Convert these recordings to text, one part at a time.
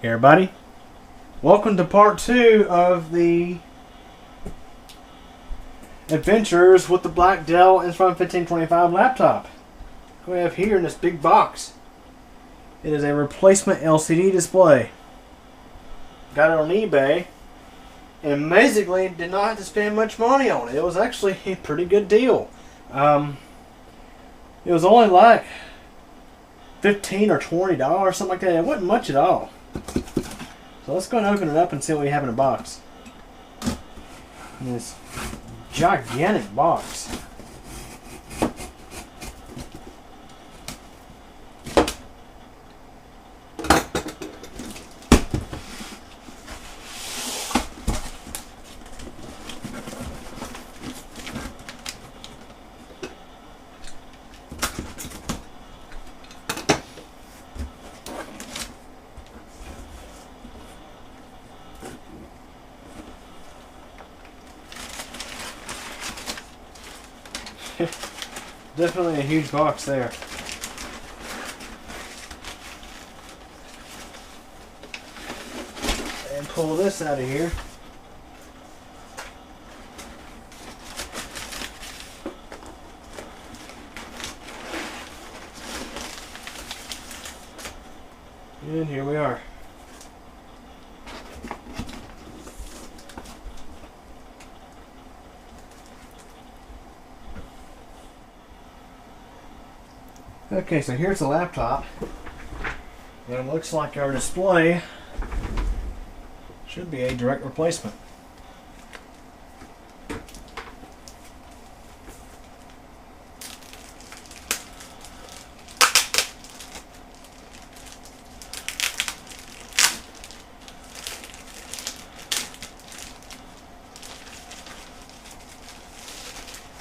Hey everybody, welcome to part 2 of the adventures with the Black Dell Inspiron 1525 laptop. We have here in this big box, it is a replacement LCD display. Got it on eBay and amazingly did not have to spend much money on it. It was actually a pretty good deal. It was only like $15 or $20, something like that. It wasn't much at all. So let's go and open it up and see what we have in the box. In this gigantic box. Definitely a huge box there. And pull this out of here. And here we are. Okay, so here's the laptop, and it looks like our display should be a direct replacement.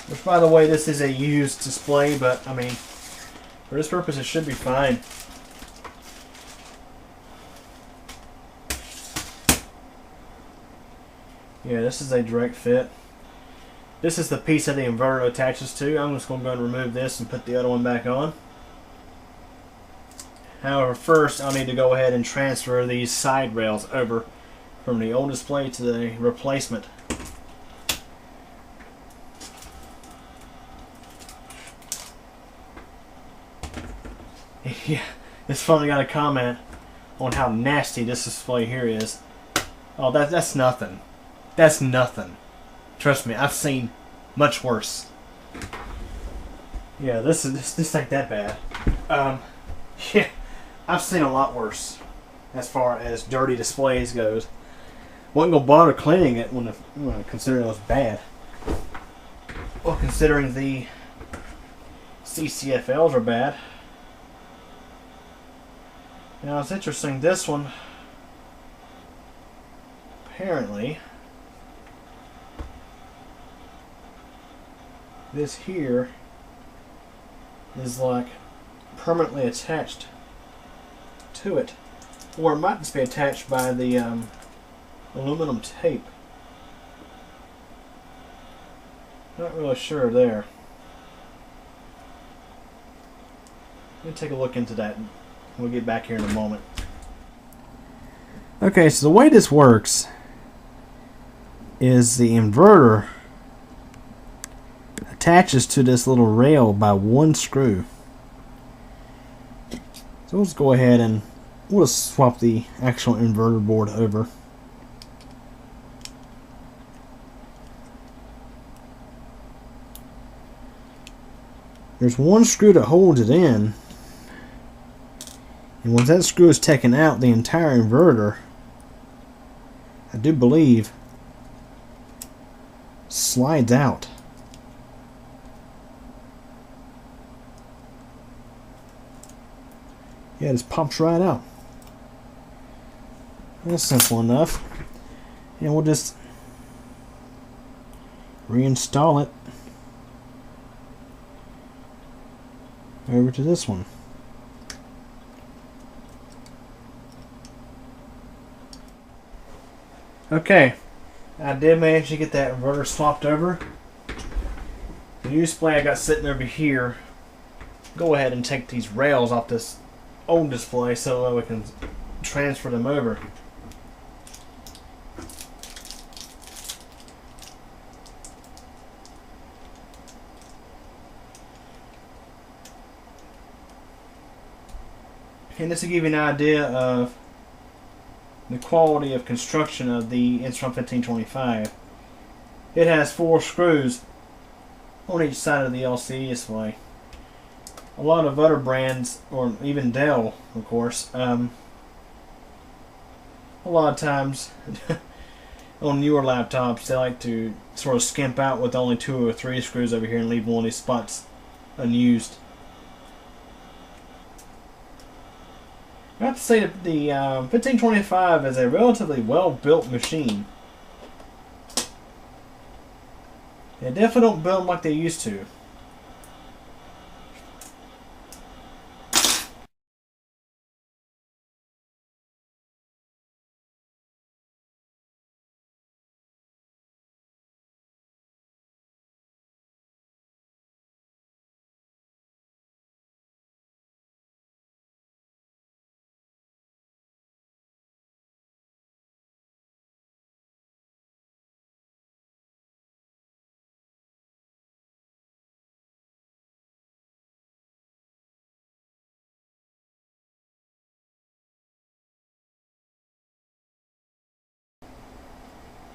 Which, by the way, this is a used display, but I mean, for this purpose, it should be fine. Yeah, this is a direct fit. This is the piece that the inverter attaches to. I'm just going to go and remove this and put the other one back on. However, first I'll need to go ahead and transfer these side rails over from the old display to the replacement. Yeah, it's funny, got a comment on how nasty this display here is. Oh, that's nothing. That's nothing. Trust me, I've seen much worse. Yeah, this ain't that bad. Yeah, I've seen a lot worse as far as dirty displays goes. Wasn't gonna bother cleaning it when considering it was bad. Well, considering the CCFLs are bad. Now it's interesting, this one apparently, this here is like permanently attached to it, or it might just be attached by the aluminum tape. Not really sure there. Let me take a look into that. We'll get back here in a moment. Okay, so the way this works is the inverter attaches to this little rail by one screw. So let's go ahead and we'll just swap the actual inverter board over. There's one screw that holds it in. And once that screw is taken out, the entire inverter, I do believe, slides out. Yeah, it just pops right out. That's simple enough. And we'll just reinstall it over to this one. Okay, I did manage to get that inverter swapped over. The new display I got sitting over here, go ahead and take these rails off this old display so that we can transfer them over. And just to give you an idea of the quality of construction of the Inspiron 1525, it has 4 screws on each side of the LCD display. A lot of other brands, or even Dell, of course, a lot of times on newer laptops, they like to sort of skimp out with only 2 or 3 screws over here and leave one of these spots unused. I have to say that the 1525 is a relatively well-built machine. They definitely don't build them like they used to.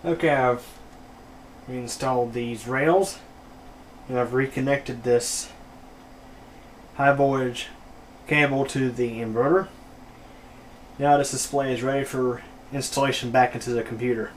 Okay, I've reinstalled these rails and I've reconnected this high voltage cable to the inverter. Now this display is ready for installation back into the computer.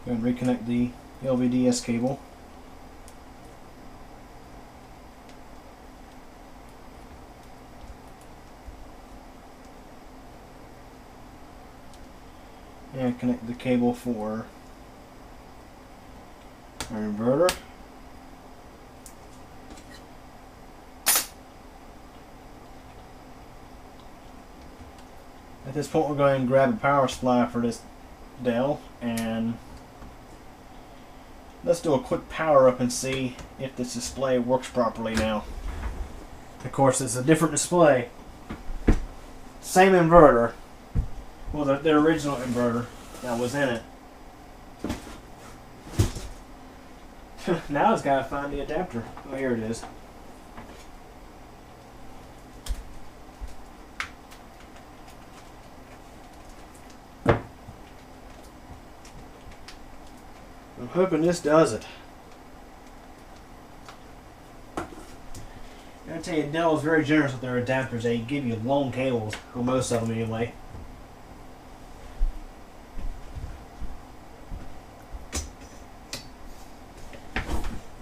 Go ahead and reconnect the LVDS cable. And connect the cable for our inverter. At this point, we're going to grab a power supply for this Dell and let's do a quick power up and see if this display works properly now. Of course, it's a different display. Same inverter. Well, the original inverter that was in it. Now it's got to find the adapter. Oh, here it is. I'm hoping this does it. I tell you, Dell is very generous with their adapters. They give you long cables, or most of them anyway.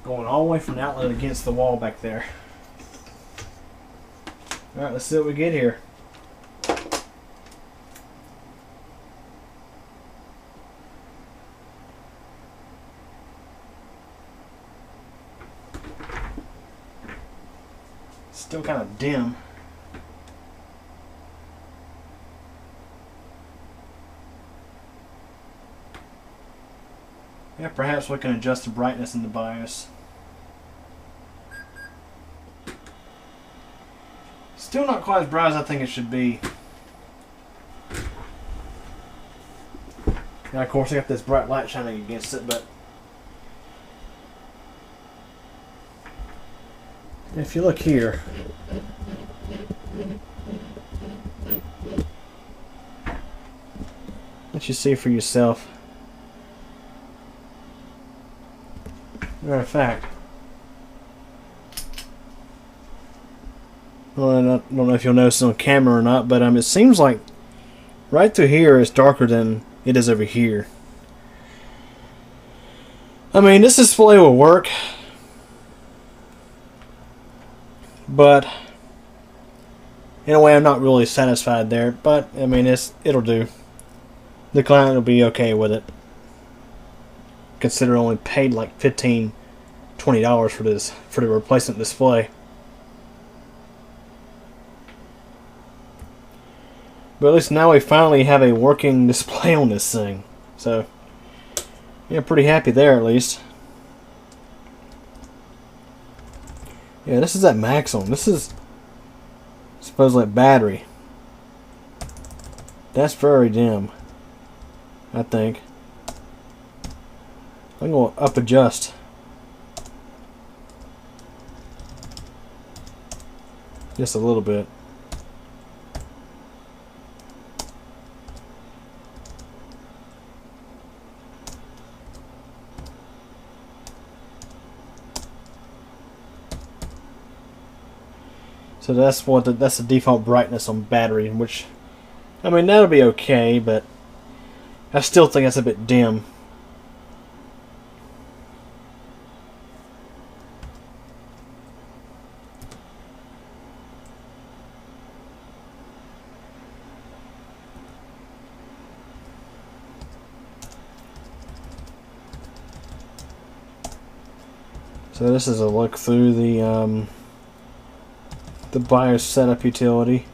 Going all the way from the outlet against the wall back there. Alright, let's see what we get here. Still kind of dim. Yeah, perhaps we can adjust the brightness in the BIOS. Still not quite as bright as I think it should be. Now, of course, I got this bright light shining against it, but if you look here, let you see for yourself. Matter of fact, well, I don't know if you'll notice on camera or not, but it seems like right through here is darker than it is over here. I mean, this display will work, but in a way I'm not really satisfied there, but I mean it'll do. The client will be okay with it. consider only paid like $15-20 for the replacement display. But at least now we finally have a working display on this thing. So, yeah, pretty happy there at least. Yeah, this is at maximum. This is supposedly a battery. That's very dim, I think. I'm going to up adjust. Just a little bit. So that's the default brightness on battery, which, I mean, that'll be okay, but I still think that's a bit dim. So this is a look through the BIOS setup utility.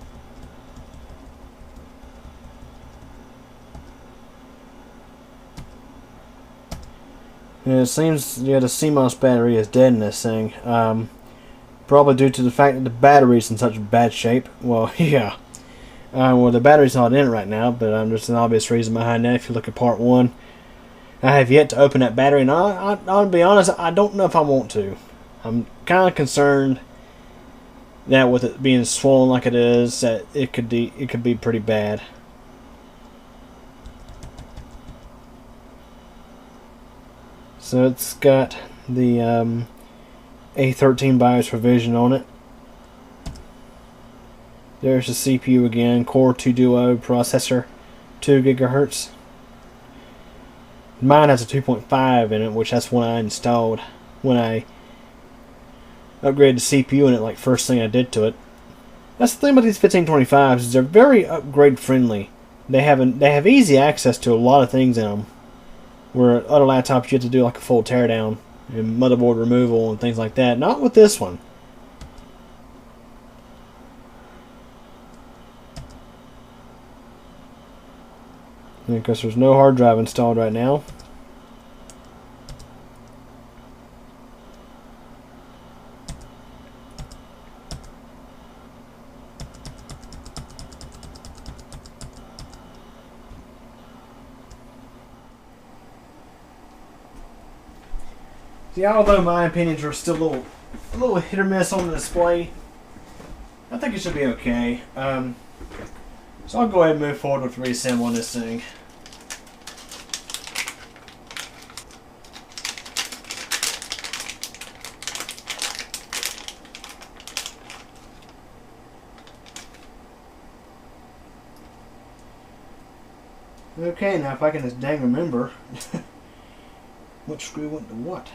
And it seems, yeah, the CMOS battery is dead in this thing. Probably due to the fact that the battery's in such bad shape. Well, yeah. Well, the battery's not in it right now, but there's an obvious reason behind that if you look at part 1. I have yet to open that battery, and I'll be honest, I don't know if I want to. I'm kind of concerned that with it being swollen like it is, that it could be pretty bad. So it's got the A13 BIOS revision on it. There's the CPU again, Core 2 Duo processor, 2 GHz. Mine has a 2.5 in it, which that's when I installed, when I upgraded the CPU in it, like first thing I did to it. That's the thing about these 1525s, is they're very upgrade friendly. They have easy access to a lot of things in them, where other laptops you have to do like a full teardown and motherboard removal and things like that. Not with this one. Because there's no hard drive installed right now. See, although my opinions are still a little hit or miss on the display, I think it should be okay. So I'll go ahead and move forward with reassembling this thing. Okay, now if I can just dang remember which screw went to what.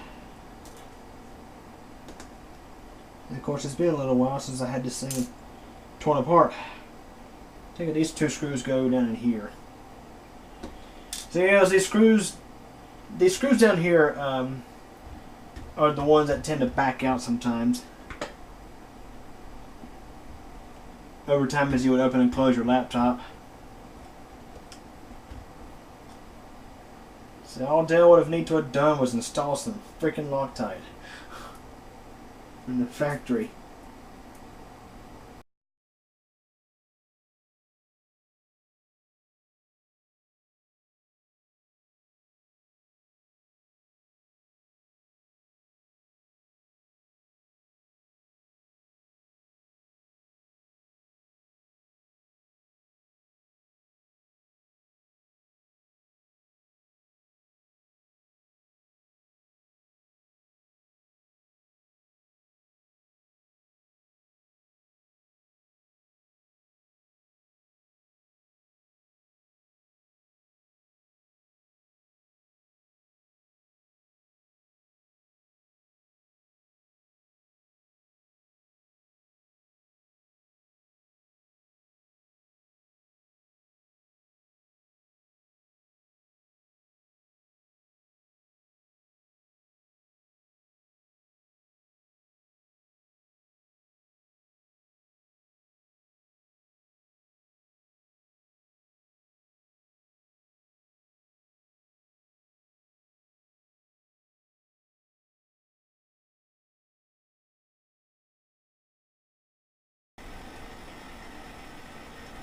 And of course, it's been a little while since I had this thing torn apart. I think these 2 screws go down in here. So yeah, these screws down here are the ones that tend to back out sometimes. Over time, as you would open and close your laptop. So all Dell would have need to have done was install some freaking Loctite in the factory.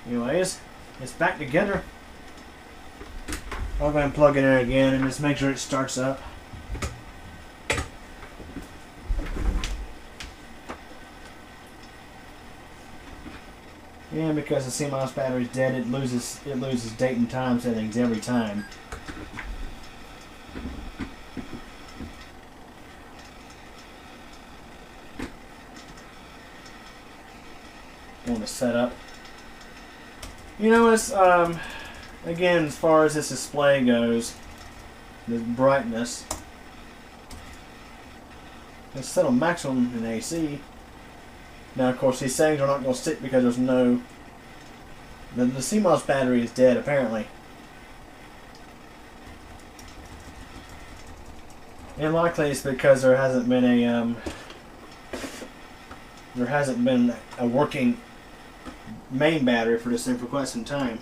Anyways, it's back together. I'll go ahead and plug it in again and just make sure it starts up. And because the CMOS battery is dead, it loses date and time settings every time. Want to set up. You know, it's again, as far as this display goes, the brightness, it's set on maximum in AC. Now, of course, these settings are not going to stick because there's no... The CMOS battery is dead, apparently. And likely it's because there hasn't been a working main battery for this thing for quite some time.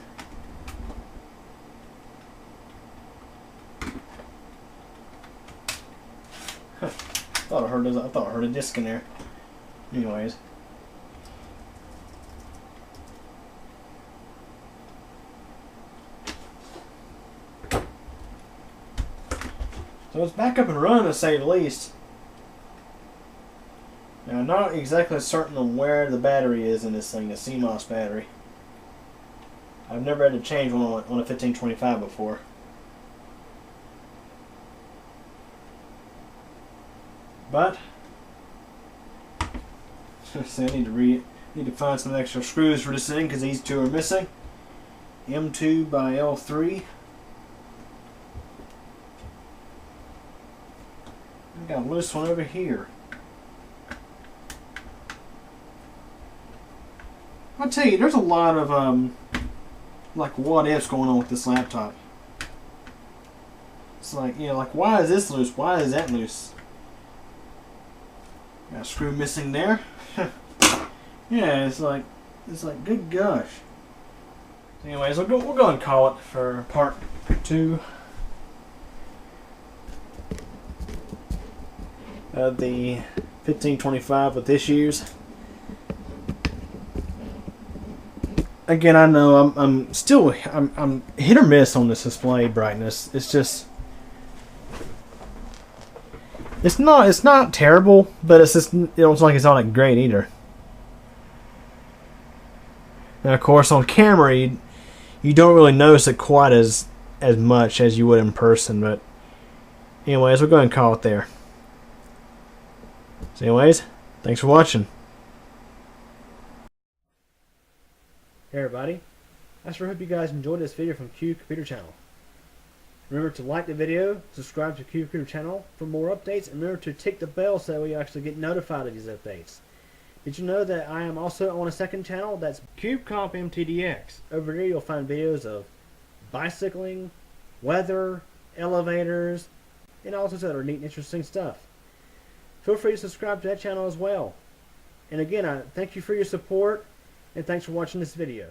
Huh. I thought I heard a disc in there. Anyways. So it's back up and running, to say the least. Now, I'm not exactly certain on where the battery is in this thing, the CMOS battery. I've never had to change one on a 1525 before. But, so I need to find some extra screws for this thing because these two are missing. M2 by L3. I got a loose one over here. I'll tell you, there's a lot of like what ifs going on with this laptop. It's like, you know, like why is this loose? Why is that loose? Got a screw missing there. Yeah, it's like good gosh. Anyways, we'll go and call it for part 2 of the 1525 with issues. Again, I know I'm still hit or miss on this display brightness. It's just it's not terrible, but it's just it looks like it's not that great either. Now, of course, on camera you don't really notice it quite as much as you would in person. But anyways, we'll go ahead and call it there. So anyways, thanks for watching. Hey everybody, I sure hope you guys enjoyed this video from Q Computer Channel. Remember to like the video, subscribe to Q Computer Channel for more updates, and remember to tick the bell so that you actually get notified of these updates. Did you know that I am also on a second channel that's CubeComp MTDX? Over there you'll find videos of bicycling, weather, elevators, and all sorts of other neat and interesting stuff. Feel free to subscribe to that channel as well. And again, I thank you for your support, and thanks for watching this video.